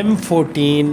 M14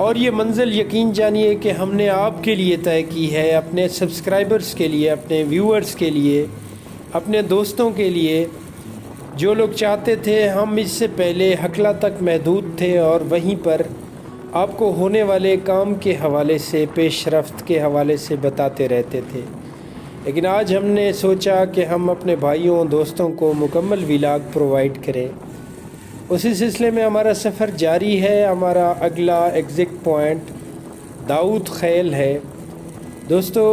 اور یہ منزل یقین جانیے کہ ہم نے آپ کے لیے طے کی ہے، اپنے سبسکرائبرز کے لیے، اپنے ویورز کے لیے، اپنے دوستوں کے لیے، جو لوگ چاہتے تھے۔ ہم اس سے پہلے حقلہ تک محدود تھے اور وہیں پر آپ کو ہونے والے کام کے حوالے سے، پیش رفت کے حوالے سے بتاتے رہتے تھے، لیکن آج ہم نے سوچا کہ ہم اپنے بھائیوں دوستوں کو مکمل ولاگ پرووائڈ کریں۔ اسی سلسلے میں ہمارا سفر جاری ہے۔ ہمارا اگلا ایگزٹ پوائنٹ داؤد خیل ہے۔ دوستو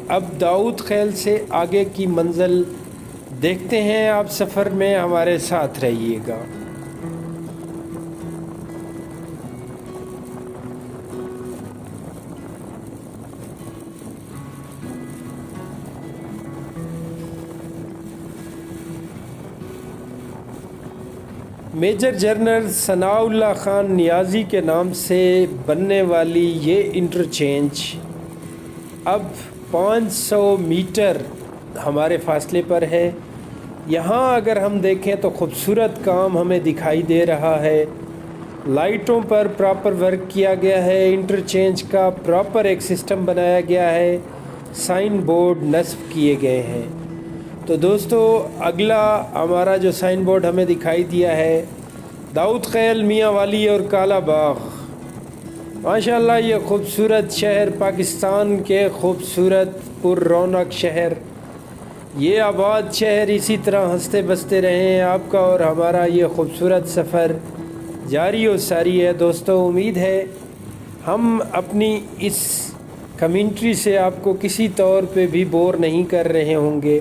اب داؤد خیل سے آگے کی منزل دیکھتے ہیں، آپ سفر میں ہمارے ساتھ رہیے گا۔ میجر جنرل ثناء اللہ خان نیازی کے نام سے بننے والی یہ انٹرچینج اب 500 میٹر ہمارے فاصلے پر ہے۔ یہاں اگر ہم دیکھیں تو خوبصورت کام ہمیں دکھائی دے رہا ہے، لائٹوں پر پراپر ورک کیا گیا ہے، انٹرچینج کا پراپر ایک سسٹم بنایا گیا ہے، سائن بورڈ نصب کیے گئے ہیں۔ تو دوستو اگلا ہمارا جو سائن بورڈ ہمیں دکھائی دیا ہے، داؤد خیل، میاں والی اور کالا باغ۔ ماشاءاللہ یہ خوبصورت شہر، پاکستان کے خوبصورت پر رونق شہر، یہ آباد شہر اسی طرح ہنستے بستے رہیں۔ آپ کا اور ہمارا یہ خوبصورت سفر جاری و ساری ہے۔ دوستو امید ہے ہم اپنی اس کمنٹری سے آپ کو کسی طور پہ بھی بور نہیں کر رہے ہوں گے۔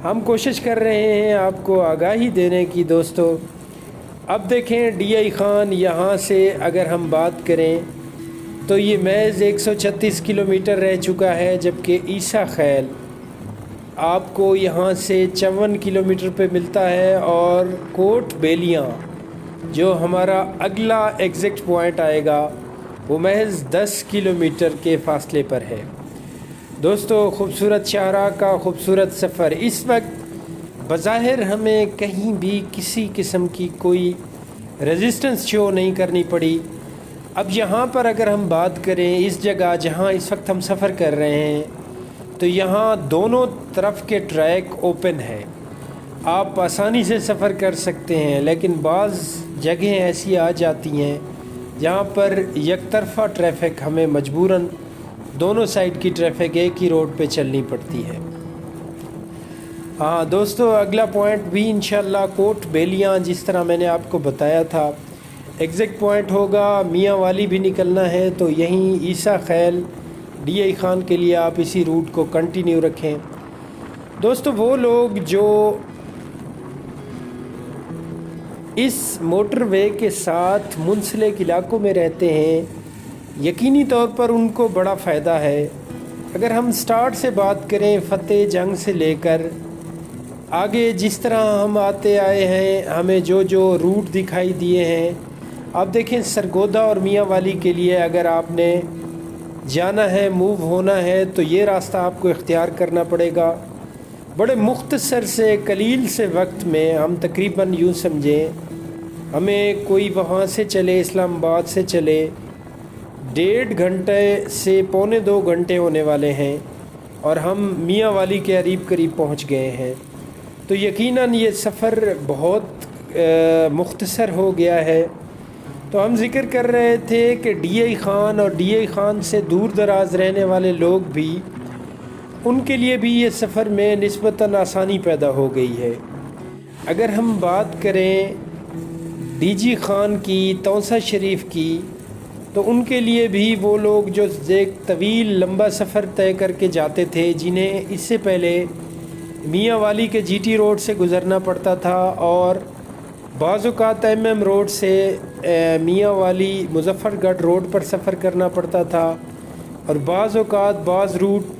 ہم کوشش کر رہے ہیں آپ کو آگاہی دینے کی۔ دوستو اب دیکھیں ڈی آئی خان، یہاں سے اگر ہم بات کریں تو یہ محض 136 کلومیٹر رہ چکا ہے، جبکہ عیسیٰ خیل آپ کو یہاں سے 54 کلومیٹر پہ ملتا ہے، اور کوٹ بیلیاں جو ہمارا اگلا ایگزٹ پوائنٹ آئے گا وہ محض 10 کلومیٹر کے فاصلے پر ہے۔ دوستو خوبصورت شاہراہ کا خوبصورت سفر، اس وقت بظاہر ہمیں کہیں بھی کسی قسم کی کوئی ریزسٹنس شو نہیں کرنی پڑی۔ اب یہاں پر اگر ہم بات کریں اس جگہ جہاں اس وقت ہم سفر کر رہے ہیں، تو یہاں دونوں طرف کے ٹریک اوپن ہے، آپ آسانی سے سفر کر سکتے ہیں، لیکن بعض جگہیں ایسی آ جاتی ہیں جہاں پر یک طرفہ ٹریفک ہمیں مجبوراً دونوں سائڈ کی ٹریفک ایک ہی روڈ پہ چلنی پڑتی ہے۔ ہاں دوستو اگلا پوائنٹ بھی انشاءاللہ کوٹ بیلیاں، جس طرح میں نے آپ کو بتایا تھا، ایگزیکٹ پوائنٹ ہوگا۔ میاں والی بھی نکلنا ہے تو یہیں عیسیٰ خیل، ڈی آئی خان کے لیے آپ اسی روٹ کو کنٹینیو رکھیں۔ دوستو وہ لوگ جو اس موٹر وے کے ساتھ منسلک علاقوں میں رہتے ہیں، یقینی طور پر ان کو بڑا فائدہ ہے۔ اگر ہم سٹارٹ سے بات کریں فتح جنگ سے لے کر آگے جس طرح ہم آتے آئے ہیں، ہمیں جو جو روٹ دکھائی دیے ہیں، آپ دیکھیں سرگودا اور میاں والی کے لیے اگر آپ نے جانا ہے، موو ہونا ہے، تو یہ راستہ آپ کو اختیار کرنا پڑے گا۔ بڑے مختصر سے قلیل سے وقت میں ہم تقریباً یوں سمجھیں ہمیں کوئی وہاں سے چلے، اسلام آباد سے چلے 1.5 گھنٹے سے 1.25 گھنٹے ہونے والے ہیں، اور ہم میاں والی کے قریب پہنچ گئے ہیں۔ تو یقیناً یہ سفر بہت مختصر ہو گیا ہے۔ تو ہم ذکر کر رہے تھے کہ ڈی آئی خان اور ڈی آئی خان سے دور دراز رہنے والے لوگ بھی، ان کے لیے بھی یہ سفر میں نسبتاً آسانی پیدا ہو گئی ہے۔ اگر ہم بات کریں ڈی جی خان کی، توسہ شریف کی، تو ان کے لیے بھی وہ لوگ جو ایک طویل لمبا سفر طے کر کے جاتے تھے، جنہیں اس سے پہلے میاں والی کے جی ٹی روڈ سے گزرنا پڑتا تھا، اور بعض اوقات ایم ایم روڈ سے میاں والی مظفر گڑھ روڈ پر سفر کرنا پڑتا تھا، اور بعض اوقات بعض روٹ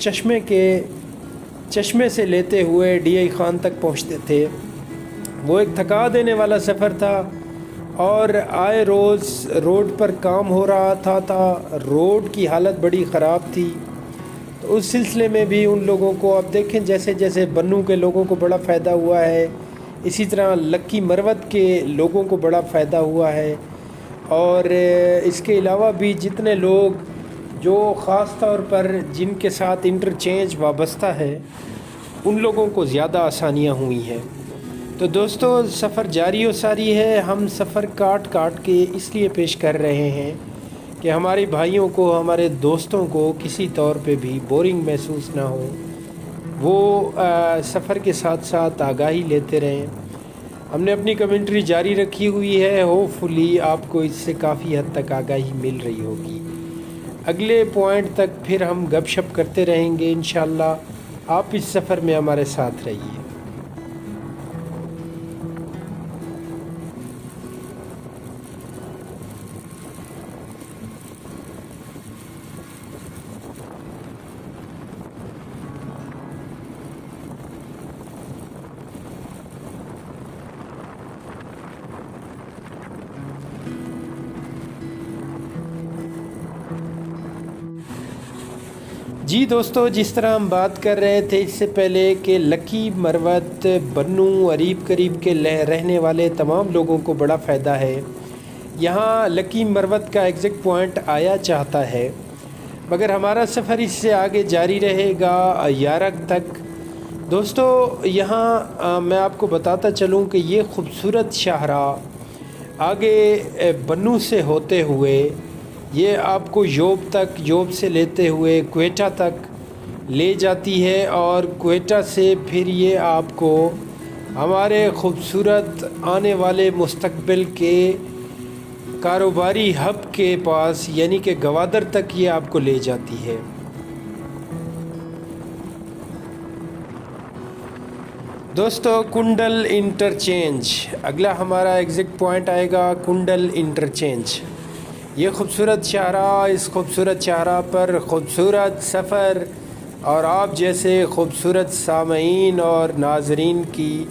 چشمے سے لیتے ہوئے ڈی آئی خان تک پہنچتے تھے۔ وہ ایک تھکا دینے والا سفر تھا، اور آئے روز روڈ پر کام ہو رہا تھا، روڈ کی حالت بڑی خراب تھی۔ تو اس سلسلے میں بھی ان لوگوں کو، اب دیکھیں جیسے جیسے بنوں کے لوگوں کو بڑا فائدہ ہوا ہے، اسی طرح لکی مروت کے لوگوں کو بڑا فائدہ ہوا ہے۔ اور اس کے علاوہ بھی جتنے لوگ جو خاص طور پر جن کے ساتھ انٹرچینج وابستہ ہے ان لوگوں کو زیادہ آسانیاں ہوئی ہیں۔ تو دوستو سفر جاری و ساری ہے، ہم سفر کاٹ کے اس لیے پیش کر رہے ہیں کہ ہمارے بھائیوں کو، ہمارے دوستوں کو کسی طور پہ بھی بورنگ محسوس نہ ہو، وہ سفر کے ساتھ ساتھ آگاہی لیتے رہیں۔ ہم نے اپنی کمنٹری جاری رکھی ہوئی ہے، ہوپ فلی آپ کو اس سے کافی حد تک آگاہی مل رہی ہوگی۔ اگلے پوائنٹ تک پھر ہم گپ شپ کرتے رہیں گے انشاءاللہ، آپ اس سفر میں ہمارے ساتھ رہیے۔ جی دوستو، جس طرح ہم بات کر رہے تھے اس سے پہلے کہ لکی مروت بنو اریب قریب کے رہنے والے تمام لوگوں کو بڑا فائدہ ہے۔ یہاں لکی مروت کا ایگزیکٹ پوائنٹ آیا چاہتا ہے، مگر ہمارا سفر اس سے آگے جاری رہے گا یارک تک۔ دوستو یہاں میں آپ کو بتاتا چلوں کہ یہ خوبصورت شاہراہ آگے بنو سے ہوتے ہوئے یہ آپ کو یوب تک، یوب سے لیتے ہوئے کوئٹہ تک لے جاتی ہے، اور کوئٹہ سے پھر یہ آپ کو ہمارے خوبصورت آنے والے مستقبل کے کاروباری ہب کے پاس یعنی کہ گوادر تک یہ آپ کو لے جاتی ہے۔ دوستو کنڈل انٹرچینج اگلا ہمارا ایگزیکٹ پوائنٹ آئے گا، کنڈل انٹرچینج۔ یہ خوبصورت شاہراہ، اس خوبصورت شاہراہ پر خوبصورت سفر اور آپ جیسے خوبصورت سامعین اور ناظرین کی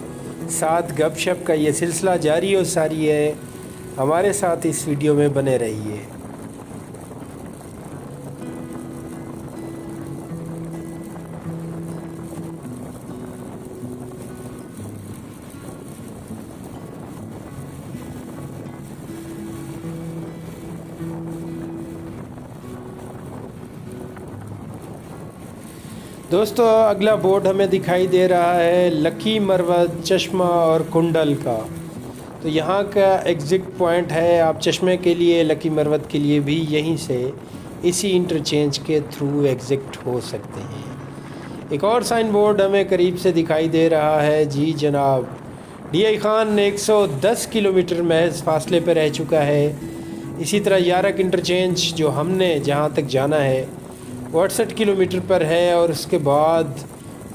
ساتھ گپ شپ کا یہ سلسلہ جاری و ساری ہے۔ ہمارے ساتھ اس ویڈیو میں بنے رہیے۔ دوستو اگلا بورڈ ہمیں دکھائی دے رہا ہے لکی مروت چشمہ اور کنڈل کا۔ تو یہاں کا ایگزیکٹ پوائنٹ ہے، آپ چشمے کے لیے، لکی مروت کے لیے بھی یہیں سے اسی انٹرچینج کے تھرو ایگزٹ ہو سکتے ہیں۔ ایک اور سائن بورڈ ہمیں قریب سے دکھائی دے رہا ہے، جی جناب ڈی آئی خان 110 کلومیٹر محض فاصلے پہ رہ چکا ہے۔ اسی طرح یارک انٹرچینج جو ہم نے جہاں تک جانا ہے 68 کلومیٹر پر ہے، اور اس کے بعد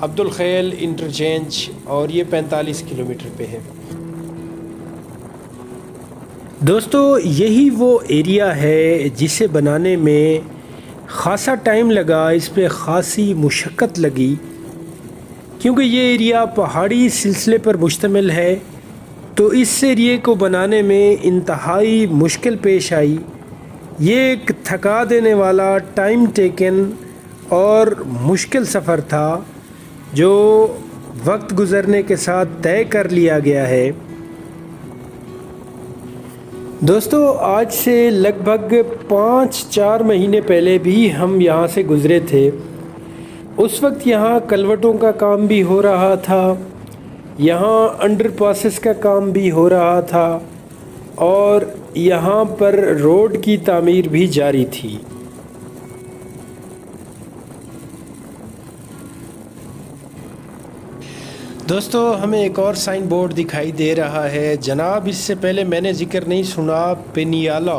عبدالخیل انٹرچینج اور یہ 45 کلومیٹر پہ ہے۔ دوستو یہی وہ ایریا ہے جسے بنانے میں خاصا ٹائم لگا، اس پہ خاصی مشقت لگی، کیونکہ یہ ایریا پہاڑی سلسلے پر مشتمل ہے، تو اس ایریے کو بنانے میں انتہائی مشکل پیش آئی۔ یہ ایک تھکا دینے والا، ٹائم ٹیکن اور مشکل سفر تھا جو وقت گزرنے کے ساتھ طے کر لیا گیا ہے۔ دوستو آج سے لگ بھگ 5-4 مہینے پہلے بھی ہم یہاں سے گزرے تھے۔ اس وقت یہاں کلوٹوں کا کام بھی ہو رہا تھا، یہاں انڈر پاسز کا کام بھی ہو رہا تھا، اور یہاں پر روڈ کی تعمیر بھی جاری تھی۔ دوستو ہمیں ایک اور سائن بورڈ دکھائی دے رہا ہے، جناب اس سے پہلے میں نے ذکر نہیں سنا پینیالا۔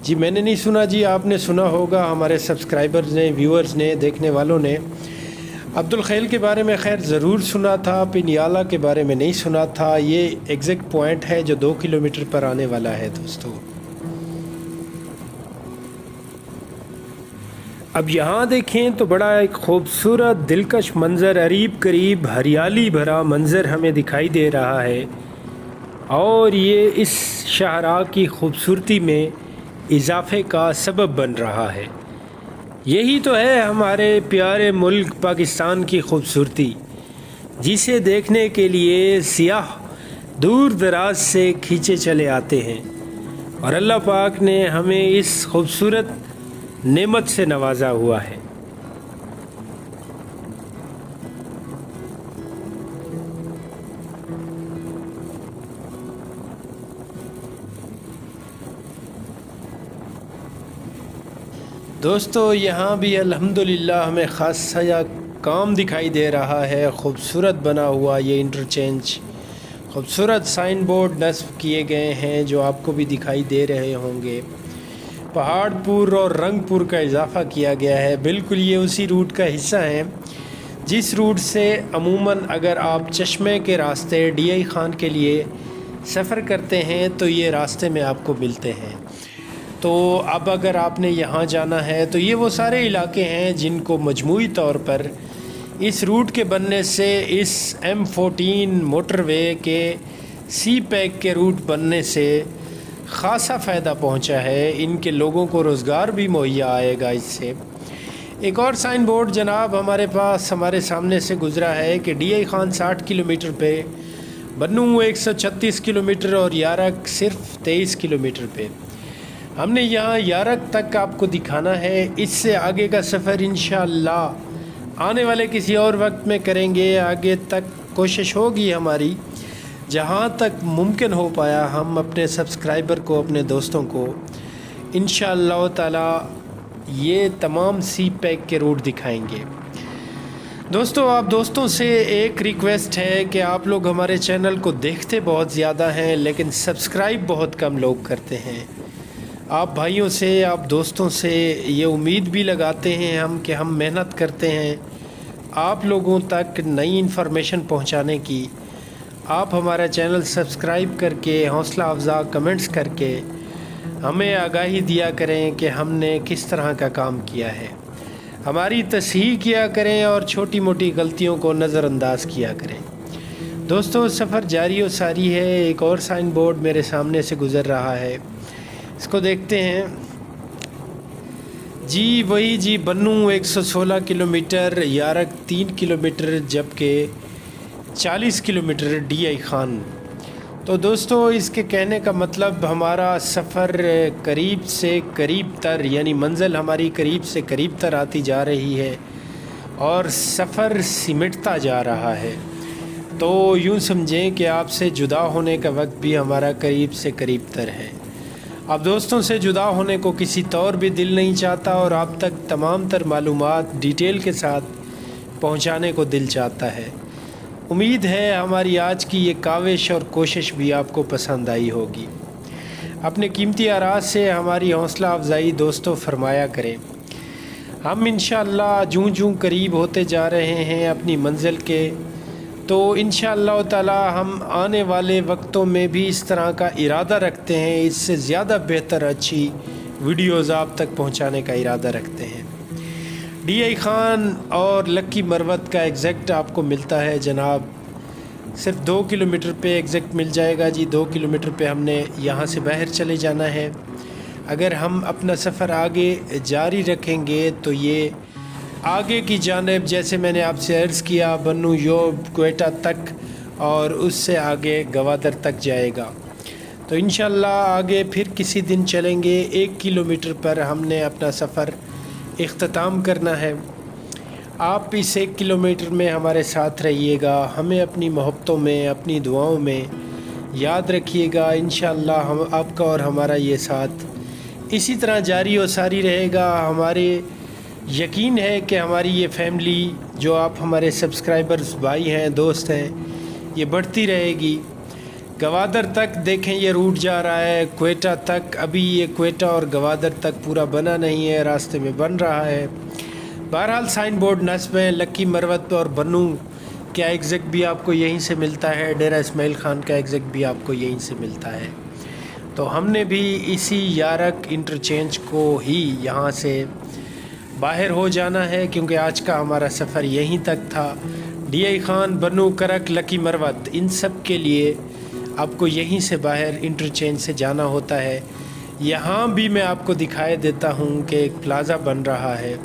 جی میں نے نہیں سنا، جی آپ نے سنا ہوگا، ہمارے سبسکرائبرز نے، ویورز نے، دیکھنے والوں نے۔ عبدالخیل کے بارے میں خیر ضرور سنا تھا، پینیالا کے بارے میں نہیں سنا تھا۔ یہ ایگزیکٹ پوائنٹ ہے جو 2 کلومیٹر پر آنے والا ہے دوستو۔ اب یہاں دیکھیں تو بڑا ایک خوبصورت دلکش منظر، اریب قریب ہریالی بھرا منظر ہمیں دکھائی دے رہا ہے، اور یہ اس شاہراہ کی خوبصورتی میں اضافے کا سبب بن رہا ہے۔ یہی تو ہے ہمارے پیارے ملک پاکستان کی خوبصورتی، جسے دیکھنے کے لیے سیاح دور دراز سے کھینچے چلے آتے ہیں۔ اور اللہ پاک نے ہمیں اس خوبصورت نعمت سے نوازا ہوا ہے۔ دوستو یہاں بھی الحمدللہ ہمیں خاصا کام دکھائی دے رہا ہے، خوبصورت بنا ہوا یہ انٹرچینج، خوبصورت سائن بورڈ نصب کیے گئے ہیں جو آپ کو بھی دکھائی دے رہے ہوں گے۔ پہاڑ پور اور رنگ پور کا اضافہ کیا گیا ہے، بالکل یہ اسی روٹ کا حصہ ہے جس روٹ سے عموماً اگر آپ چشمے کے راستے ڈی آئی خان کے لیے سفر کرتے ہیں تو یہ راستے میں آپ کو ملتے ہیں۔ تو اب اگر آپ نے یہاں جانا ہے تو یہ وہ سارے علاقے ہیں جن کو مجموعی طور پر اس روٹ کے بننے سے، اس M14 موٹر وے کے سی پیک کے روٹ بننے سے خاصا فائدہ پہنچا ہے۔ ان کے لوگوں کو روزگار بھی مہیا آئے گا اس سے۔ ایک اور سائن بورڈ جناب ہمارے سامنے سے گزرا ہے کہ ڈی آئی خان 60 کلومیٹر پہ، بنو 136 کلومیٹر اور یارک صرف 23 کلومیٹر پہ۔ ہم نے یہاں یارک تک آپ کو دکھانا ہے، اس سے آگے کا سفر انشاءاللہ آنے والے کسی اور وقت میں کریں گے۔ آگے تک کوشش ہوگی ہماری جہاں تک ممکن ہو پایا ہم اپنے سبسکرائبر کو، اپنے دوستوں کو انشاءاللہ تعالی یہ تمام سی پیک کے روٹ دکھائیں گے۔ دوستو آپ دوستوں سے ایک ریکویسٹ ہے کہ آپ لوگ ہمارے چینل کو دیکھتے بہت زیادہ ہیں لیکن سبسکرائب بہت کم لوگ کرتے ہیں۔ آپ بھائیوں سے، آپ دوستوں سے یہ امید بھی لگاتے ہیں ہم کہ ہم محنت کرتے ہیں آپ لوگوں تک نئی انفارمیشن پہنچانے کی۔ آپ ہمارا چینل سبسکرائب کر کے حوصلہ افزا کمنٹس کر کے ہمیں آگاہی دیا کریں کہ ہم نے کس طرح کا کام کیا ہے، ہماری تصحیح کیا کریں اور چھوٹی موٹی غلطیوں کو نظر انداز کیا کریں۔ دوستو سفر جاری و ساری ہے۔ ایک اور سائن بورڈ میرے سامنے سے گزر رہا ہے، اس کو دیکھتے ہیں۔ جی وہی جی، بنو 116 کلومیٹر، یارک 3 کلومیٹر، جبکہ 40 کلومیٹر ڈی آئی خان۔ تو دوستو اس کے کہنے کا مطلب ہمارا سفر قریب سے قریب تر، یعنی منزل ہماری قریب سے قریب تر آتی جا رہی ہے اور سفر سمٹتا جا رہا ہے۔ تو یوں سمجھیں کہ آپ سے جدا ہونے کا وقت بھی ہمارا قریب سے قریب تر ہے۔ اب دوستوں سے جدا ہونے کو کسی طور بھی دل نہیں چاہتا اور آپ تک تمام تر معلومات ڈیٹیل کے ساتھ پہنچانے کو دل چاہتا ہے۔ امید ہے ہماری آج کی یہ کاوش اور کوشش بھی آپ کو پسند آئی ہوگی۔ اپنے قیمتی آراء سے ہماری حوصلہ افزائی دوستوں فرمایا کریں۔ ہم انشاءاللہ جوں جوں قریب ہوتے جا رہے ہیں اپنی منزل کے، تو انشاءاللہ تعالی ہم آنے والے وقتوں میں بھی اس طرح کا ارادہ رکھتے ہیں، اس سے زیادہ بہتر اچھی ویڈیوز آپ تک پہنچانے کا ارادہ رکھتے ہیں۔ ڈی آئی خان اور لکی مروت کا ایگزیکٹ آپ کو ملتا ہے جناب صرف 2 کلومیٹر پہ ایگزیکٹ مل جائے گا جی۔ 2 کلومیٹر پہ ہم نے یہاں سے باہر چلے جانا ہے۔ اگر ہم اپنا سفر آگے جاری رکھیں گے تو یہ آگے کی جانب، جیسے میں نے آپ سے عرض کیا، بنو یوب کوئٹہ تک اور اس سے آگے گوادر تک جائے گا۔ تو انشاءاللہ آگے پھر کسی دن چلیں گے۔ 1 کلومیٹر پر ہم نے اپنا سفر اختتام کرنا ہے۔ آپ اس 1 کلومیٹر میں ہمارے ساتھ رہیے گا، ہمیں اپنی محبتوں میں، اپنی دعاؤں میں یاد رکھیے گا۔ انشاءاللہ ہم آپ کا اور ہمارا یہ ساتھ اسی طرح جاری و ساری رہے گا۔ ہمارے یقین ہے کہ ہماری یہ فیملی، جو آپ ہمارے سبسکرائبرز بھائی ہیں، دوست ہیں، یہ بڑھتی رہے گی۔ گوادر تک دیکھیں یہ روٹ جا رہا ہے، کوئٹہ تک ابھی یہ کوئٹہ اور گوادر تک پورا بنا نہیں ہے، راستے میں بن رہا ہے۔ بہرحال سائن بورڈ نصب ہیں۔ لکی مروت اور بنو کا ایگزیکٹ بھی آپ کو یہیں سے ملتا ہے، ڈیرہ اسماعیل خان کا ایگزیکٹ بھی آپ کو یہیں سے ملتا ہے۔ تو ہم نے بھی اسی یارک انٹرچینج کو ہی یہاں سے باہر ہو جانا ہے، کیونکہ آج کا ہمارا سفر یہیں تک تھا۔ ڈی آئی خان، بنو، کرک، لکی مروت، ان سب کے لیے آپ کو یہیں سے باہر انٹرچینج سے جانا ہوتا ہے۔ یہاں بھی میں آپ کو دکھائے دیتا ہوں کہ ایک پلازا بن رہا ہے،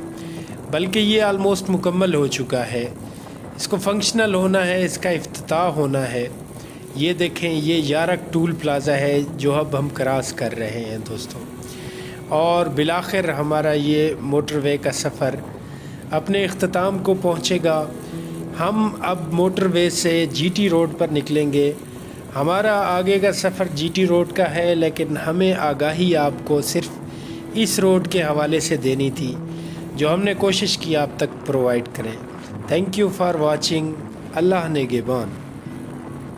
بلکہ یہ آلموسٹ مکمل ہو چکا ہے۔ اس کو فنکشنل ہونا ہے، اس کا افتتاح ہونا ہے۔ یہ دیکھیں یہ یارک ٹول پلازا ہے جو اب ہم کراس کر رہے ہیں دوستوں، اور بالآخر ہمارا یہ موٹر وے کا سفر اپنے اختتام کو پہنچے گا۔ ہم اب موٹر وے سے جی ٹی روڈ پر نکلیں گے۔ ہمارا آگے کا سفر جی ٹی روڈ کا ہے، لیکن ہمیں آگاہی آپ کو صرف اس روڈ کے حوالے سے دینی تھی جو ہم نے کوشش کی آپ تک پرووائڈ کریں۔ Thank you for watching. اللہ نگہبان۔